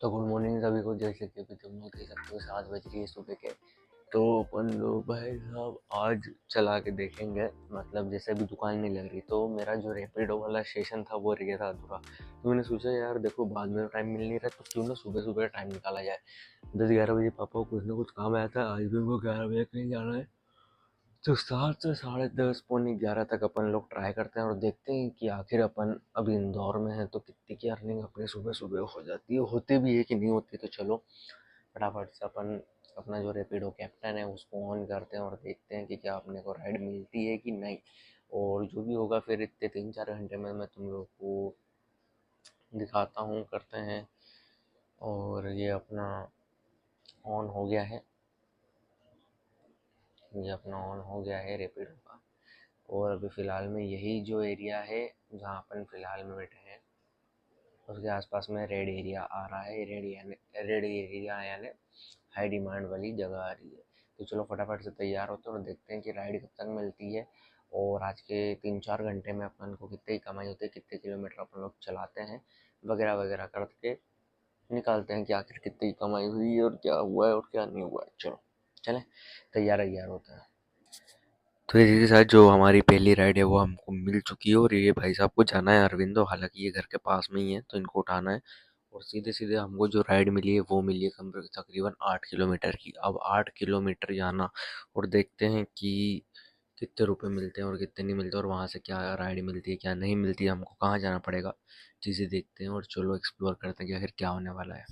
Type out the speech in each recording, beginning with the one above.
तो good morning सभी को। जैसे कि अभी तुम लोग देख सकते हो 7 बज रही है सुबह के। तो अपन लोग भाई साहब आज चला के देखेंगे। मतलब जैसे अभी दुकान नहीं लग रही तो मेरा जो रैपिडो वाला सेशन था वो रह था अधूरा। तो मैंने सोचा यार देखो बाद में टाइम मिल नहीं रहा तो क्यों ना सुबह सुबह टाइम निकाला जाए। 10-11 बजे पापा को कुछ ना कुछ काम आया था, आज भी उनको 11 बजे कहीं जाना है। तो 7 से 10:30 पौने 11 तक अपन लोग ट्राई करते हैं और देखते हैं कि आखिर अपन अभी इंदौर में है तो कितनी की अर्निंग अपनी सुबह सुबह हो जाती है, होती भी है कि नहीं होती। तो चलो फटाफट से अपन अपना जो रैपिडो कैप्टन है उसको ऑन करते हैं और देखते हैं कि क्या अपने को राइड मिलती है कि नहीं। और जो भी होगा फिर इतने 3-4 घंटे में मैं तुम लोग को दिखाता हूँ, करते हैं। और ये अपना ऑन हो गया है, ये अपना ऑन हो गया है रैपिडो का। और अभी फ़िलहाल में यही जो एरिया है जहाँ अपन फ़िलहाल में बैठे हैं उसके आसपास में रेड एरिया आ रहा है। रेड एरिया यानी हाई डिमांड वाली जगह आ रही है। तो चलो फटाफट से तैयार होते हैं और देखते हैं कि राइड कब तक मिलती है। और आज के 3-4 घंटे में अपन को कितनी कमाई होती है, कितने किलोमीटर अपन लोग चलाते हैं वगैरह वगैरह करके निकालते हैं कि आखिर कितनी कमाई हुई और क्या हुआ है और क्या नहीं हुआ है। चलो चलें, तैयार तैयार होते हैं। तो इसी के साथ जो हमारी पहली राइड है वो हमको मिल चुकी है और ये भाई साहब को जाना है अरविंदो, हालांकि ये घर के पास में ही है तो इनको उठाना है। और सीधे सीधे हमको जो राइड मिली है वो मिली है तकरीबन 8 किलोमीटर की। अब 8 किलोमीटर जाना और देखते हैं कि कितने रुपए मिलते हैं और कितने नहीं मिलते और वहाँ से क्या राइड मिलती है क्या नहीं मिलती है, हमको कहाँ जाना पड़ेगा, चीज़ें देखते हैं और चलो एक्सप्लोर करते हैं कि आखिर क्या होने वाला है।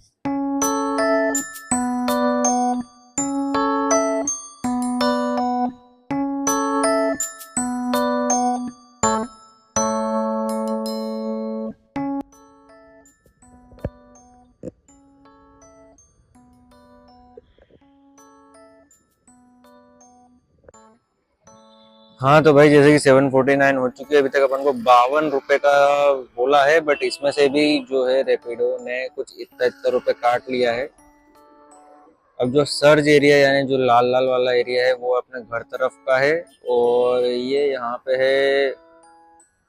हाँ तो भाई जैसे कि 749 हो चुकी है, अभी तक अपन को 52 रुपए का बोला है, बट इसमें से भी जो है रेपिडो ने कुछ इतना इतना रुपए काट लिया है। अब जो सर्ज एरिया यानी जो लाल लाल वाला एरिया है वो अपने घर तरफ का है। और ये यहाँ पे है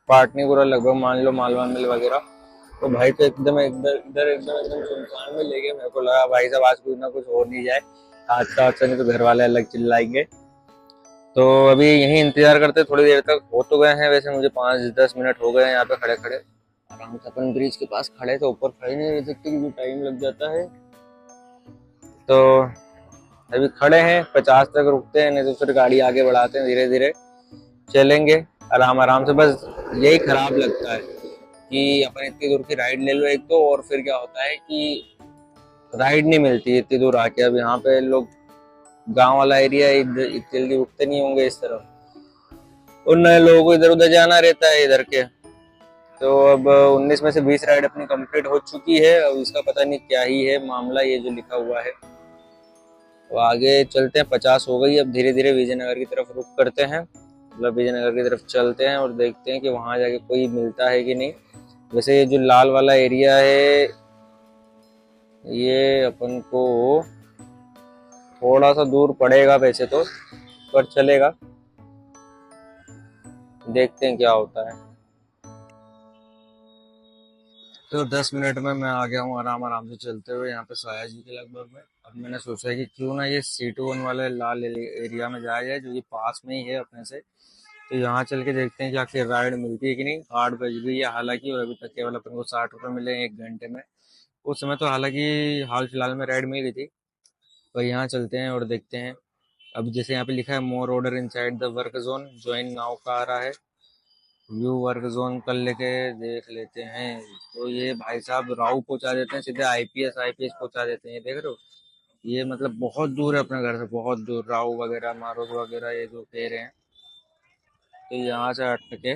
पाटनीपुरा, लगभग मान लो मालवा मिल वगैरह। तो भाई तो एकदम इधर इधर एकदम सुनसान में ले गए। मेरे को लगा भाई साहब आज कुछ ना कुछ हो नहीं जाए, हादसा नहीं तो घर वाले अलग चिल्लाएंगे। तो अभी यहीं इंतजार करते थोड़ी देर तक। हो तो गए हैं वैसे, मुझे 5-10 मिनट हो गए हैं यहाँ पे खड़े खड़े। आराम से अपन ब्रिज के पास खड़े, तो ऊपर खड़े नहीं रह सकते क्योंकि टाइम लग जाता है। तो अभी खड़े हैं, 50 तक रुकते हैं, नहीं तो फिर गाड़ी आगे बढ़ाते हैं, धीरे धीरे चलेंगे आराम आराम से। बस यही खराब लगता है कि अपन इतनी दूर की राइड ले लो एक तो, और फिर क्या होता है कि राइड नहीं मिलती इतनी दूर आके। अब यहाँ पे लोग गांव वाला एरिया, इतनी जल्दी उठते नहीं होंगे इस तरफ, और नए लोगों को इधर उधर जाना रहता है इधर के। तो अब 19 में से 20 राइड अपनी कंप्लीट हो चुकी है। अब इसका पता नहीं क्या ही है मामला, ये जो लिखा हुआ है। तो आगे चलते हैं, 50 हो गई। अब धीरे धीरे विजयनगर की तरफ रुख करते हैं, मतलब विजयनगर की तरफ चलते हैं और देखते हैं कि वहां जाके कोई मिलता है कि नहीं। वैसे ये जो लाल वाला एरिया है ये अपन को थोड़ा सा दूर पड़ेगा वैसे तो, पर चलेगा, देखते हैं क्या होता है। तो 10 मिनट में मैं आ गया हूँ आराम आराम से चलते हुए यहाँ पे साया जी के लगभग में। अब मैंने सोचा है कि क्यों ना ये C21 वाले लाल एरिया में जाया जाए जो कि पास में ही है अपने से। तो यहाँ चल के देखते हैं कि आखिर राइड मिलती है कि नहीं। 8 बज गई है हालांकि, और अभी तक केवल अपन को 60 रुपये मिले हैं 1 घंटे में। उस समय तो हालांकि हाल फिलहाल में राइड मिल गई थी। पर यहाँ चलते हैं और देखते हैं। अब जैसे यहाँ पे लिखा है more order inside the work zone, join now का आ रहा है। व्यू वर्क जोन कर लेके देख लेते हैं। तो ये भाई साहब राव पहुंचा देते हैं, सीधे आईपीएस पहुंचा देते हैं, ये देख रहे हो। ये मतलब बहुत दूर है अपने घर से, बहुत दूर। राव वगैरह मारोग वगैरह ये जो कह रहे हैं। तो यहाँ से हट के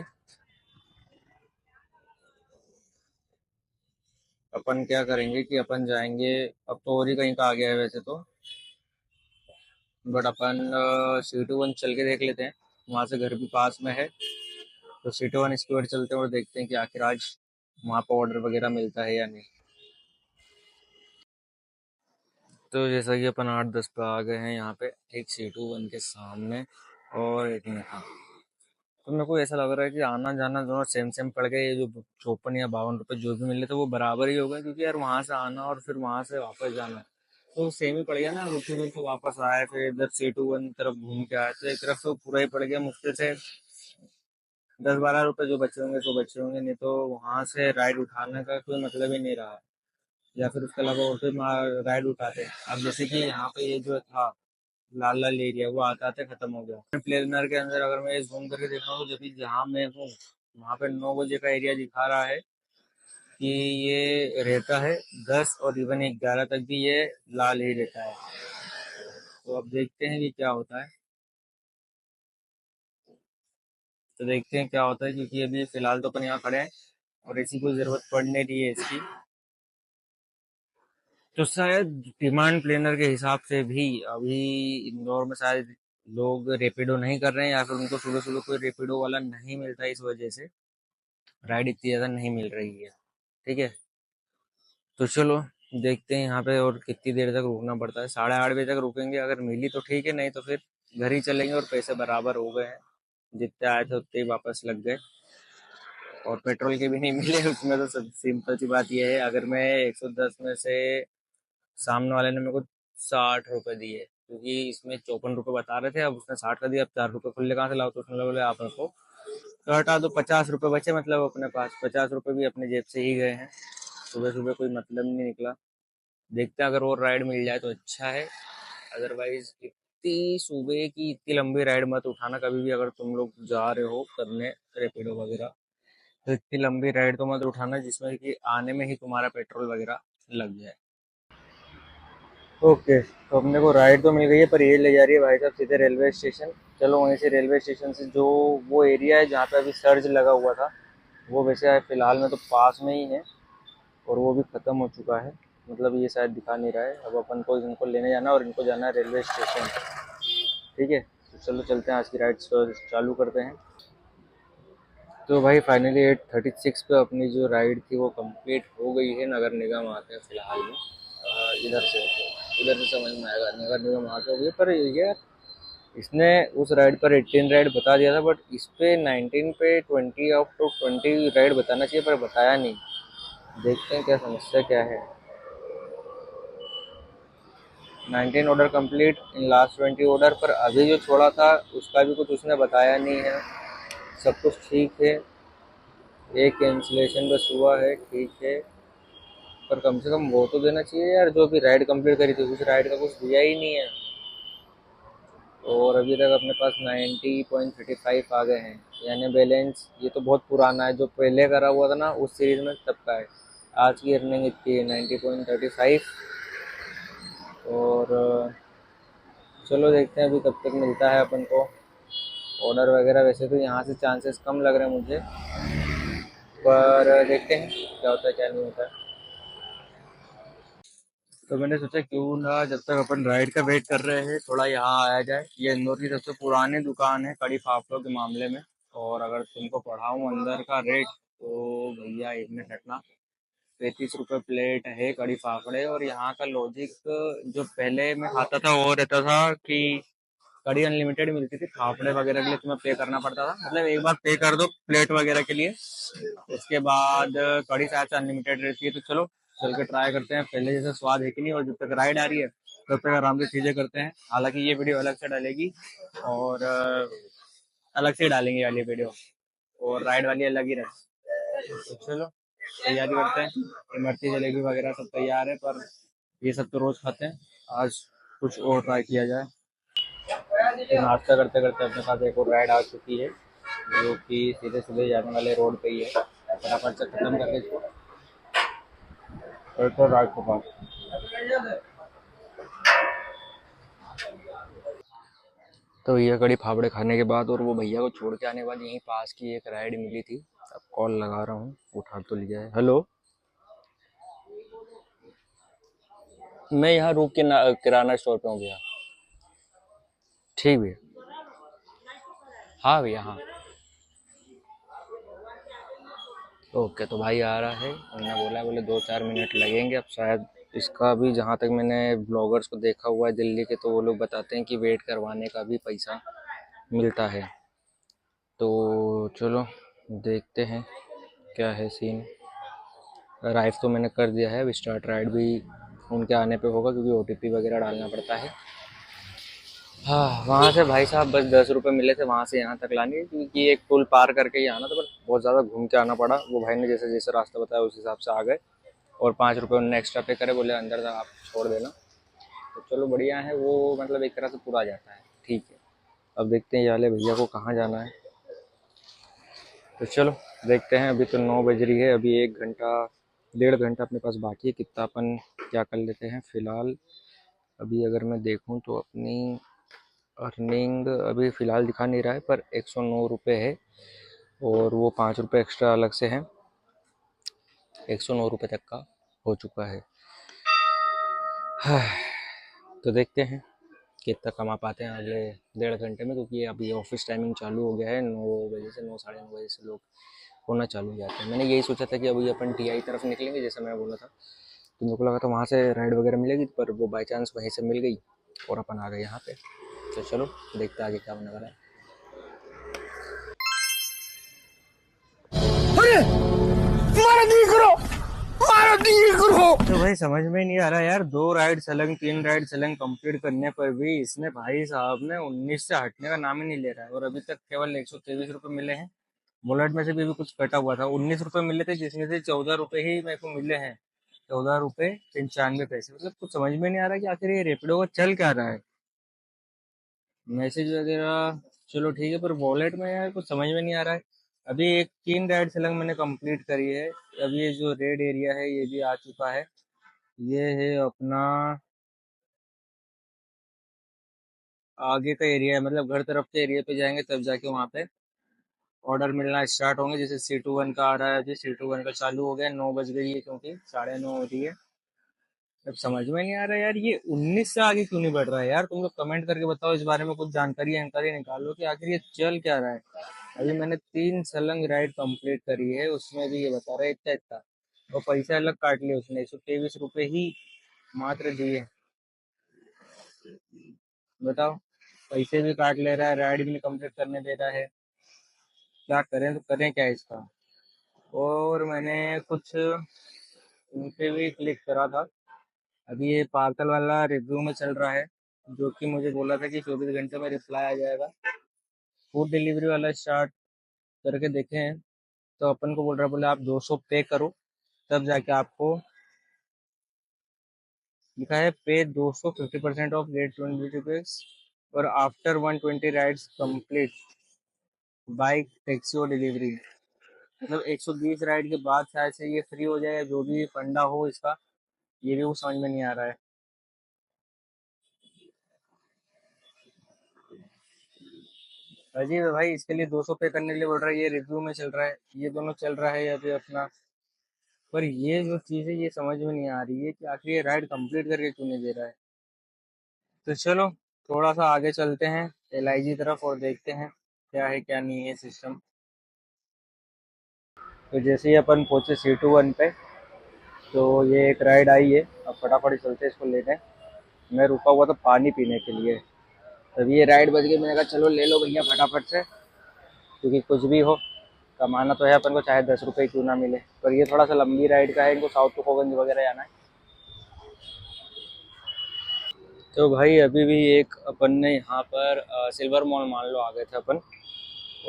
अपन क्या करेंगे कि अपन जाएंगे। अब तो और ही कहीं का आ गया है वैसे तो, बट अपन C21 चल के देख लेते हैं, वहां से घर भी पास में है। तो C21 स्क्वायर चलते हैं और देखते हैं कि आखिर आज वहाँ पर ऑर्डर वगैरह मिलता है या नहीं। तो जैसा कि अपन 8-10 पे आ गए हैं यहाँ पे, ठीक C21 के सामने। और एक मिनट, हाँ तो मेरे को ऐसा लग रहा है कि आना जाना दोनों सेम सेम पड़ गए, ये जो 54 या 52 रुपए जो भी मिले थे वो बराबर ही हो गए, क्योंकि यार वहां से आना और फिर वहां से वापस जाना तो सेम ही पड़ गया ना। रुके रुके तो वापस आए, फिर इधर C2 1 तरफ घूम के आए, तो एक तरफ तो पूरा ही पड़ गया मुश्किल से 10-12 रुपए जो बचे होंगे सो बचे होंगे, नहीं तो वहां से राइड उठाने का कोई मतलब ही नहीं रहा। या फिर उसके अलावा और फिर राइड उठाते। अब जैसे कि यहाँ पे ये जो था लाल लाल एरिया, वो आते आते खत्म हो गया। प्लेनर के अंदर अगर मैं जूम करके देख रहा हूँ, जब भी जहाँ मैं हूँ वहाँ पे 9 बजे का एरिया दिखा रहा है कि ये रहता है 10 और इवन 11 तक भी ये लाल ही रहता है। तो अब देखते हैं कि क्या होता है। तो देखते हैं क्या होता है, क्योंकि अभी फिलहाल तो अपन यहाँ खड़े हैं और ऐसी कोई जरूरत पड़ नहीं रही है इसकी। तो शायद डिमांड प्लेनर के हिसाब से भी अभी इंदौर में शायद लोग रेपिडो नहीं कर रहे हैं, या फिर उनको सुबह सुबह कोई रेपिडो वाला नहीं मिलता है, इस वजह से राइड इतनी ज़्यादा नहीं मिल रही है। ठीक है, तो चलो देखते हैं यहाँ पे और कितनी देर तक रुकना पड़ता है। 8:30 बजे तक रुकेंगे, अगर मिली तो ठीक है, नहीं तो फिर घर ही चलेंगे। और पैसे बराबर हो गए हैं, जितने आए थे उतने ही वापस लग गए, और पेट्रोल के भी नहीं मिले उसमें। तो सब सिंपल सी बात यह है, अगर मैं 110 में से सामने वाले ने मेरे को 60 रुपए दिए, क्योंकि इसमें 54 रुपए बता रहे थे, अब उसने 60 का दिया। अब 4 रुपए खुले कहाँ से लाओ, तो उसने बोले आप मेरे को तो हटा दो। 50 रुपए बचे, मतलब अपने पास 50 रुपए भी अपने जेब से ही गए हैं। सुबह सुबह कोई मतलब नहीं निकला। देखते हैं, अगर और राइड मिल जाए तो अच्छा है, अदरवाइज इतनी सुबह की इतनी लंबी राइड मत उठाना कभी भी। अगर तुम लोग जा रहे हो करने रेपिडो वगैरह, तो इतनी लंबी राइड तो मत उठाना जिसमें कि आने में ही तुम्हारा पेट्रोल वगैरह लग जाए। ओके, तो अपने को राइड तो मिल गई है, पर ये ले जा रही है भाई साहब सीधे रेलवे स्टेशन। चलो वहीं से रेलवे स्टेशन से जो वो एरिया है जहाँ पे अभी सर्ज लगा हुआ था, वो वैसे है फिलहाल में तो पास में ही है, और वो भी ख़त्म हो चुका है। मतलब ये शायद दिखा नहीं रहा है। अब अपन को इनको लेने जाना है और इनको जाना है रेलवे स्टेशन। ठीक है, तो चलो चलते हैं, आज की राइड चालू करते हैं। तो भाई फाइनली 8:36 पे अपनी जो राइड थी वो कंप्लीट हो गई है। नगर निगम आते हैं फिलहाल में इधर से समझ में आएगा, नगर निगम आके हो गई। पर यार इसने उस राइड पर 18 राइड बता दिया था, बट इस पे 19 पे 20 राइड बताना चाहिए, पर बताया नहीं। देखते हैं क्या समस्या क्या है। 19 order complete in last 20 order, पर अभी जो छोड़ा था उसका भी कुछ उसने बताया नहीं है। सब कुछ ठीक है, एक कैंसिलेशन बस हुआ है, ठीक है। पर कम से कम वो तो देना चाहिए यार, जो अभी राइड कंप्लीट करी थी उस राइड का कुछ दिया ही नहीं है। और अभी तक अपने पास 90.35 आ गए हैं, यानी बैलेंस। ये तो बहुत पुराना है, जो पहले करा हुआ था ना उस सीरीज में तब का है। आज की अर्निंग इतनी है 90.35। और चलो देखते हैं अभी कब तक मिलता है अपन को ऑर्डर वगैरह। वैसे तो यहाँ से चांसेस कम लग रहे हैं मुझे, पर देखते हैं क्या होता है क्या नहीं होता है। तो मैंने सोचा क्यों ना जब तक अपन राइड का वेट कर रहे हैं थोड़ा यहाँ आया जाए। ये इंदौर की सबसे पुरानी दुकान है कड़ी फाफड़ों के मामले में। और अगर तुमको पढ़ाऊँ अंदर का रेट, तो भैया एक मिनट हटना, 35 रुपये प्लेट है कड़ी फाफड़े। और यहाँ का लॉजिक जो पहले मैं खाता था वो रहता था कि कड़ी अनलिमिटेड मिलती थी, फाफड़े वगैरह के लिए तुम्हें पे करना पड़ता था। मतलब एक बार पे कर दो प्लेट वगैरह के लिए, उसके बाद कड़ी शायद से अनलिमिटेड रहती है। तो चलो चल के ट्राई करते हैं, पहले जैसा स्वाद है कि नहीं। और जब तक राइड आ रही है तब तक आराम से चीज़ें करते हैं। हालांकि ये वीडियो अलग से डालेगी, और अलग से डालेंगे वाली वीडियो, और राइड वाली अलग ही रहे। तो चलो तैयारी करते हैं। इमरती जलेबी वगैरह सब तैयार है, पर ये सब तो रोज़ खाते हैं, आज कुछ और ट्राई किया जाए। तो नाश्ता करते करते अपने पास एक और राइड आ चुकी है, जो कि सीधे सीधे जाने वाले रोड पे ही है। फटाफट से खत्म करके इसको तो राइड को पास। तो ये कड़ी फाफड़े खाने के बाद और वो भैया को छोड़ के आने के बाद यहीं पास की एक राइड मिली थी। अब कॉल लगा रहा हूँ, उठा तो लिया है। हेलो, मैं यहाँ रुक के किराना स्टोर पे हूँ भैया। ठीक भैया, हाँ भैया हाँ। ओके, तो भाई आ रहा है, उन्होंने बोला, बोले 2-4 मिनट लगेंगे। अब शायद इसका भी, जहाँ तक मैंने ब्लॉगर्स को देखा हुआ है दिल्ली के, तो वो लोग बताते हैं कि वेट करवाने का भी पैसा मिलता है। तो चलो देखते हैं क्या है सीन। राइड तो मैंने कर दिया है, अब स्टार्ट राइड भी उनके आने पे होगा क्योंकि ओटीपी वगैरह डालना पड़ता है। हाँ, वहाँ से भाई साहब बस 10 रुपये मिले थे वहाँ से यहाँ तक लाने, क्योंकि एक पुल पार करके ही आना था, पर बहुत ज़्यादा घूम के आना पड़ा। वो भाई ने जैसे जैसे रास्ता बताया उस हिसाब से आ गए, और 5 रुपये उन्होंने एक्स्ट्रा पे करे, बोले अंदर तक आप छोड़ देना। तो चलो बढ़िया है वो, मतलब एक तरह से पूरा जाता है, ठीक है। अब देखते हैं ये वाले भैया को कहाँ जाना है, तो चलो देखते हैं। अभी तो 9 बज रही है, अभी 1 घंटा 1.5 घंटा अपने पास बाकी है। कितना अपन क्या कर लेते हैं फ़िलहाल। अभी अगर मैं देखूं तो अपनी अर्निंग अभी फ़िलहाल दिखा नहीं रहा है, पर 109 रुपये है, और वो 5 रुपये एक्स्ट्रा अलग से हैं। 109 रुपये तक का हो चुका है। हाँ, तो देखते हैं कितना कमा पाते हैं अगले 1.5 घंटे में, क्योंकि अभी ऑफिस टाइमिंग चालू हो गया है। 9 बजे से 9 साढ़े 9 बजे से लोग होना चालू हो जाते हैं। मैंने यही सोचा था कि अभी अपन टीआई तरफ निकलेंगे, जैसा मैं बोला था, तो मेरे को लगा था वहाँ से राइड वगैरह मिलेगी, पर वो बाई चांस वहीं से मिल गई और अपन आ गए यहाँ पे। तो चलो देखते हैं आगे क्या होने वाला है। तो भाई समझ में ही नहीं आ रहा यार, 2 राइड चलेंगे 3 राइड चलेंगे कंप्लीट करने पर भी इसने भाई साहब ने 19 से हटने का नाम ही नहीं ले रहा है, और अभी तक केवल 123 रुपये मिले हैं। बुलेट में से भी कुछ कटा हुआ था, 19 रुपये मिले थे, जिसमें से 14 रुपये ही मेरे को मिले हैं। 14 रुपये 95 पैसे, मतलब कुछ समझ में नहीं आ रहा कि आखिर ये रेपिडो का चल क्या रहा है। मैसेज वगैरह चलो ठीक है, पर वॉलेट में यार कुछ समझ में नहीं आ रहा है। अभी 3 राइड सेलेक्ट मैंने कंप्लीट करी है। अब ये जो रेड एरिया है ये भी आ चुका है। ये है अपना आगे का एरिया है, मतलब घर तरफ के एरिया पे जाएंगे तब जाके वहाँ पे ऑर्डर मिलना स्टार्ट होंगे। जैसे C21 का आ रहा है, अभी C21 का चालू हो गया, 9 बज गई है क्योंकि 9:30 हो रही है। अब समझ में नहीं आ रहा यार, ये 19 से आगे क्यों नहीं बढ़ रहा है यार। तुम लोग कमेंट करके बताओ, इस बारे में कुछ जानकारी निकालो कि आखिर ये चल क्या रहा है। अभी मैंने 3 सलंग राइड कंप्लीट करी है, उसमें भी ये बता रहा है इतना इतना, और पैसा अलग काट लिया उसने, 123 रुपये ही मात्र दिए। बताओ, पैसे भी काट ले रहा है, राइड भी नहीं कंप्लीट करने दे रहा है। क्या करें, तो करें क्या इसका। और मैंने कुछ उनपे भी क्लिक करा था। अभी ये पार्सल वाला रिव्यू में चल रहा है, जो कि मुझे बोला था कि 24 घंटे में रिप्लाई आ जाएगा। फूड डिलीवरी वाला स्टार्ट करके देखे हैं, तो अपन को बोल रहा है, बोले आप 200 पे करो तब जाके आपको लिखा है पे 200 50% ऑफ गेट 20 रुपीज, और after 120 rides complete bike taxi और डिलीवरी। मतलब 120 राइड के बाद शायद से ये फ्री हो जाए, या जो भी फंडा हो इसका, ये भी वो समझ में नहीं आ रहा है। अजीब है भाई, इसके लिए 200 पे करने के लिए बोल रहा है, ये रिव्यू में चल रहा है, ये दोनों चल रहा है अभी अपना। पर ये जो चीज़ है ये समझ में नहीं आ रही है कि आखिर ये राइड कंप्लीट करके क्यों नहीं दे रहा है। तो चलो थोड़ा सा आगे चलते हैं LIG तरफ, और देखते हैं क्या है क्या नहीं है सिस्टम। तो जैसे ही अपन पहुंचे C21 पे, तो ये एक राइड आई है। अब फटाफट ही चलते हैं इसको लेने। मैं रुका हुआ था पानी पीने के लिए, तभी ये राइड बज गई। मैंने कहा चलो ले लो भैया फटाफट से, क्योंकि कुछ भी हो कमाना तो है अपन को, चाहे 10 रुपये क्यों ना मिले। पर ये थोड़ा सा लंबी राइड का है, इनको साउथ टोकोगंज वगैरह जाना है। तो भाई अभी भी एक अपन ने यहाँ पर सिल्वर मॉल मान लो आ गए थे अपन,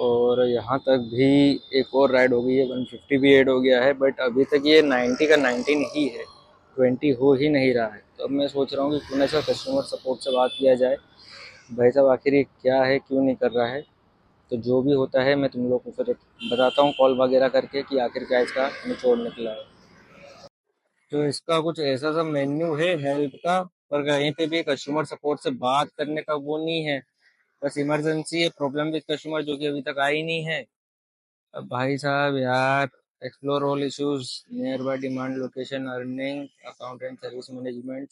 और यहाँ तक भी एक और राइड हो गई है। 150 भी ऐड हो गया है, बट अभी तक ये 90 का 19 ही है, 20 हो ही नहीं रहा है। तो अब मैं सोच रहा हूँ कि क्यों ना इसका कस्टमर सपोर्ट से बात किया जाए, भाई साहब आखिर ये क्या है, क्यों नहीं कर रहा है। तो जो भी होता है मैं तुम लोग को फिर बताता हूँ कॉल वगैरह करके कि आखिर क्या इसका निचोड़ निकला है। तो इसका कुछ ऐसा सा मेन्यू है हेल्प का, पर कहीं पे भी कस्टमर सपोर्ट से बात करने का वो नहीं है। बस इमरजेंसी है, प्रॉब्लम विद कस्टमर, जो कि अभी तक आई नहीं है। अब भाई साहब यार, explore all issues near by demand location earning account and service management,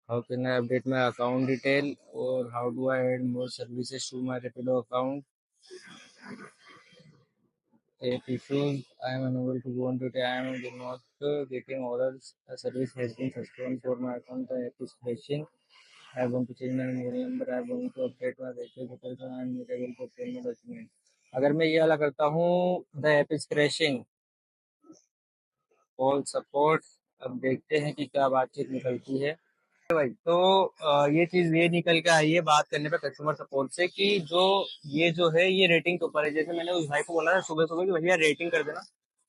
how can I update my account detail, और how do I add more services to my Rapido account, if issues I am unable to go on today, I am not getting orders. The service has been suspended for my account. The app is crashing. I want to change my mobile number. I want to update my vehicle details. I am not able to obtain my document. अगर मैं ये वाला करता हूँ, the app is crashing, all support, अब देखते हैं कि क्या बातचीत निकलती है भाई। तो ये चीज ये निकल के आई है बात करने पे कस्टमर सपोर्ट से कि जो है ये रेटिंग के ऊपर है। जैसे मैंने उस भाई को बोला था सुबह सुबह कि भैया रेटिंग कर देना,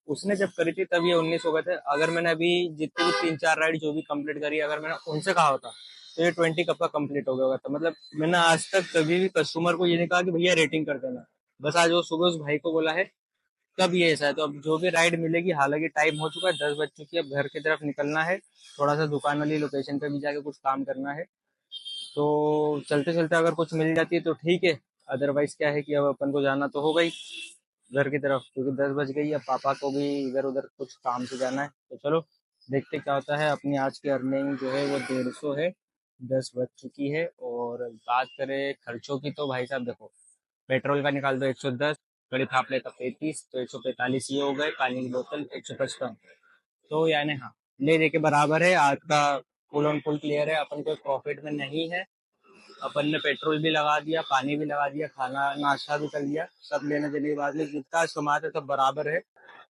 उसने जब करी थी तब ये 19 हो गए थे। अगर मैंने अभी जितनी भी 3-4 राइड जो भी कंप्लीट करी, अगर मैंने उनसे कहा होता तो ये 20 कब का कंप्लीट हो गया होगा। तो मतलब मैंने आज तक कभी भी कस्टमर को ये नहीं कहा कि भैया रेटिंग कर देना। बस आज वो सुबह उस भाई को बोला है, तब ये ऐसा है। तो अब जो भी राइड मिलेगी, हालांकि टाइम हो चुका है, 10 बज चुकी है, अब घर की तरफ निकलना है, थोड़ा सा दुकान वाली लोकेशन पे भी जाके कुछ काम करना है। तो चलते चलते अगर कुछ मिल जाती है तो ठीक है, अदरवाइज क्या है कि अब अपन को जाना तो होगा ही घर की तरफ, क्योंकि 10 बज गई। अब पापा को भी इधर उधर कुछ काम से जाना है। तो चलो देखते क्या होता है। अपनी आज की अर्निंग जो है वो 150 है, 10 बज चुकी है। और बात करें खर्चों की तो भाई साहब देखो, पेट्रोल का निकाल दो 110, कड़ी थापले का 35, तो 145 ये हो गए, पानी की बोतल 155। तो यानी हाँ, ले दे के बराबर है। आज का फुल ऑन फुल क्लियर है, अपन कोई प्रॉफिट में नहीं है। अपन ने पेट्रोल भी लगा दिया, पानी भी लगा दिया, खाना नाश्ता भी कर लिया, सब लेने देने के बाद में जितना आज कमाते सब बराबर है।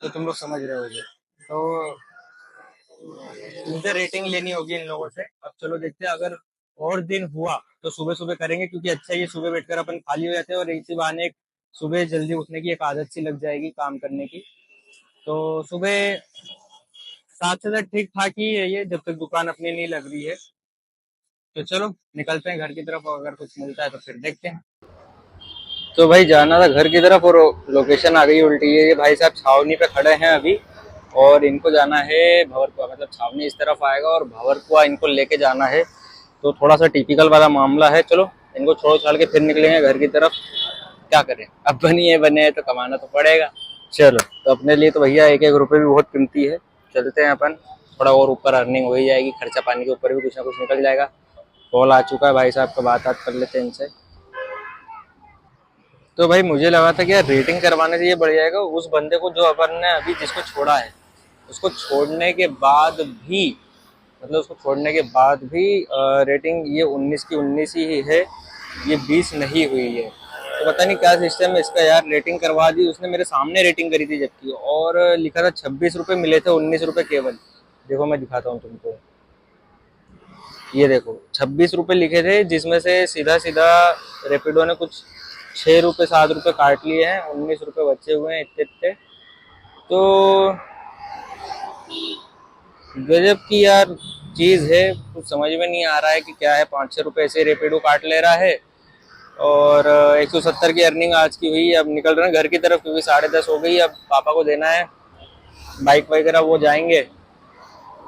तो तुम लोग समझ रहे होगे। तो मुझे रेटिंग लेनी होगी इन लोगों से। अब चलो देखते हैं, अगर और दिन हुआ तो सुबह सुबह करेंगे, क्योंकि अच्छा ये सुबह बैठकर अपन खाली हो जाते हैं और इसी बहाने एक सुबह जल्दी उठने की एक आदत सी लग जाएगी काम करने की। तो सुबह 7 से 10 ठीक ठाक ही है ये, जब तक दुकान अपनी नहीं लग रही है। तो चलो निकलते हैं घर की तरफ, और अगर कुछ मिलता है तो फिर देखते हैं। तो भाई जाना था घर की तरफ और लोकेशन आ गई उल्टी है। ये भाई साहब छावनी पे खड़े हैं अभी, और इनको जाना है भंवरकुआ। मतलब छावनी इस तरफ आएगा और भंवरकुआ इनको लेके जाना है। तो थोड़ा सा टिपिकल वाला मामला है। चलो इनको छोड़ छाड़ के फिर निकलेंगे घर की तरफ। क्या करें, अब बने हैं तो कमाना तो पड़ेगा। चलो, तो अपने लिए तो भैया एक एक रुपये भी बहुत कीमती है। चलते हैं अपन, थोड़ा और ऊपर अर्निंग हो ही जाएगी, खर्चा पानी के ऊपर भी कुछ ना कुछ निकल जाएगा। कॉल आ चुका है भाई साहब का, बात कर लेते हैं इनसे। तो भाई मुझे लगा था कि यार रेटिंग करवाने से ये बढ़ जाएगा। उस बंदे को जो अपन ने अभी जिसको छोड़ा है, उसको छोड़ने के बाद भी, मतलब उसको छोड़ने के बाद भी रेटिंग ये 19 की 19 ही है, ये 20 नहीं हुई है। तो पता नहीं क्या सिस्टम है इसका यार। रेटिंग करवा दी उसने, मेरे सामने रेटिंग करी थी जबकि, और लिखा था 26 रुपये मिले थे, 19 रुपये केवल। देखो मैं दिखाता हूँ तुमको, ये देखो 26 रुपये लिखे थे, जिसमें से सीधा सीधा रेपिडो ने कुछ 6 रुपये 7 रुपये काट लिए हैं, 19 रुपये बचे हुए हैं इतने इतने। तो गजब की यार चीज है, कुछ समझ में नहीं आ रहा है कि क्या है। 5-6 रुपये ऐसे रेपिडो काट ले रहा है। और 170 की अर्निंग आज की हुई। अब निकल रहे हैं घर की तरफ, क्योंकि 10:30 हो गई। अब पापा को देना है बाइक वगैरह, वो जाएंगे।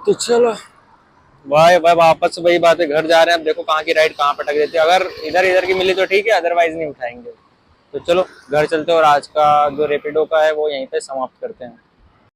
तो चलो भाई भाई, वापस से वही बात है, घर जा रहे हैं। अब देखो कहाँ की राइड कहाँ पटक देती है। अगर इधर इधर की मिली तो ठीक है, अदरवाइज नहीं उठाएंगे। तो चलो घर चलते हैं और आज का जो रेपिडो का है वो यहीं पे समाप्त करते हैं।